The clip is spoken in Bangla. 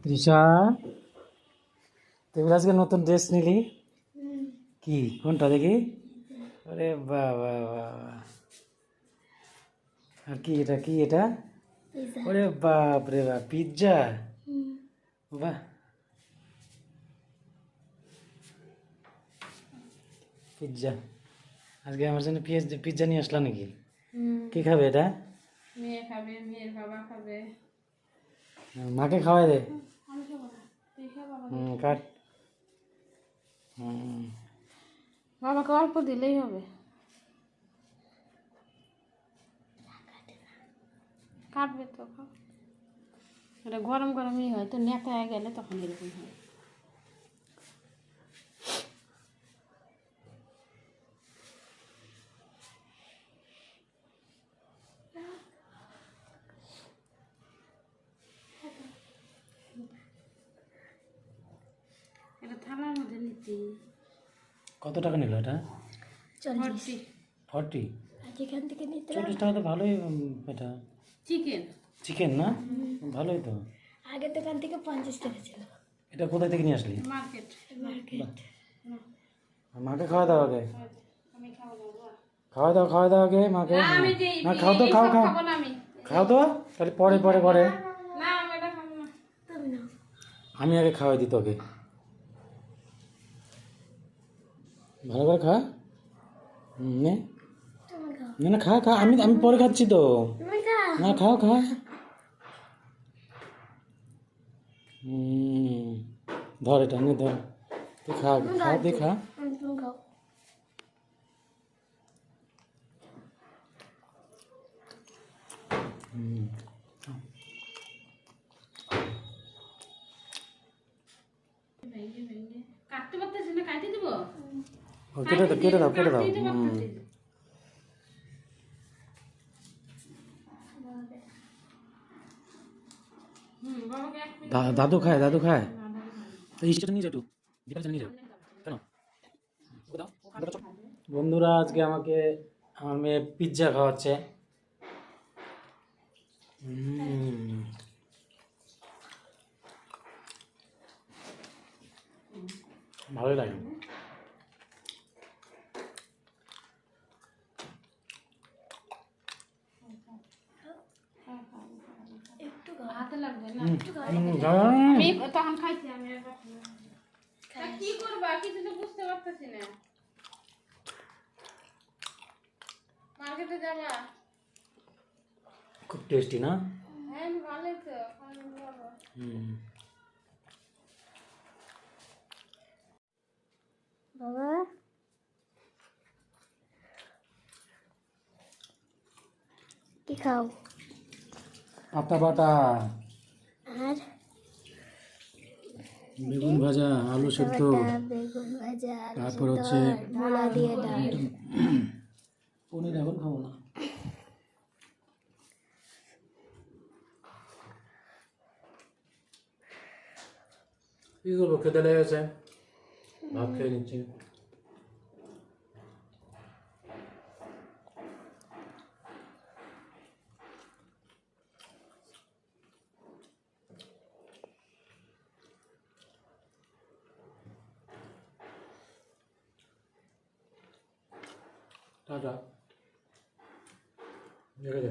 তৃষা, তুই আজকে নতুন ড্রেস নিলি? কি, কোনটা দেখি? আরে বাহ বাহ বাহ বাহ। আর কি এটা, কি এটা? ওরে বাপ রে বাপ, পিৎজা! বাহ, পিৎজা! আজকে আমার জন্য পিৎজা নিয়ে আসলা নাকি? কি খাবে এটা? মেয়ে খাবে, মেয়ের বাবা খাবে। মাকে খাওয়াই দে। আমি খাবো না, তুই খা বাবা। কাট। বাবাকে অল্প দিলেই হবে। কাটবে তো, এটা গরম গরমই হয় তো, নেতায় গেলে তখন এরকম হয়। এটা থালার মধ্যে নিচ্ছি। কত টাকা নিল এটা? 40। 40? যেখান থেকে নিতে 40 টাকা তো ভালোই। এটা চিকেন। চিকেন না? ভালোই তো। আগের দোকান থেকে 50 টাকা ছিল। এটা কোথায় থেকে নিয়ে আসলি? মার্কেট। মার্কেট। মাকে খাওয়া দাও আগে। আমি খাবো না। খাওয়া দাও আগে মাকে। আমি যে না খাও তো, খাও খাও খাবো না আমি। খাও তো, তাহলে পরে পরে পরে। না আমি এটা খাবো না। তুমি নাও। আমি আগে খাওয়াই দিই তোকে। ভালো করে খা। নে তুমি খাও। না না, খা খা, আমি আমি পরে খাচ্ছি তো। তুমি খাও। না, খাও খা। ধর এটা, নে ধর। তুই খা আগে, খা, তুই খা। তুমি খাও। কাটতে পারতেছি না, কাটতে দিব। কেটে দাও, কেটে দাও, কেটে দাও। কাটতেই তো পারতেছি না। বাবাকে এক মিনিট। দাদু খায়, দাদু খায়। এই ইস্টটা নিয়ে যাও একটু, দীপালিটা নিয়ে যাও। কেন? বন্ধুরা, আজকে আমাকে আমার মেয়ে পিৎজা খাওয়াচ্ছে। ভালোই লাগে। একটু খাও। হাতে লাগবে না। দাও। আমি তখন খাইছি, আমি আর খাবো না। তা কি করবা, কিছু তো বুঝতে পারতেছি না। মার্কেটে যাবা? খুব টেস্টি না? হ্যাঁ ভালোই তো, খাওয়া যাবো। বাবা কি খাও? আটা বাটা, আর বেগুন ভাজা, আলু সেদ্ধ, বেগুন ভাজা, তারপর হচ্ছে মূলা দিয়ে ডাল। পনির এখন খাবো না। কি করবো, খেতে লেগেছে, ভাত খেয়ে নিচ্ছি। টাটা, দেখে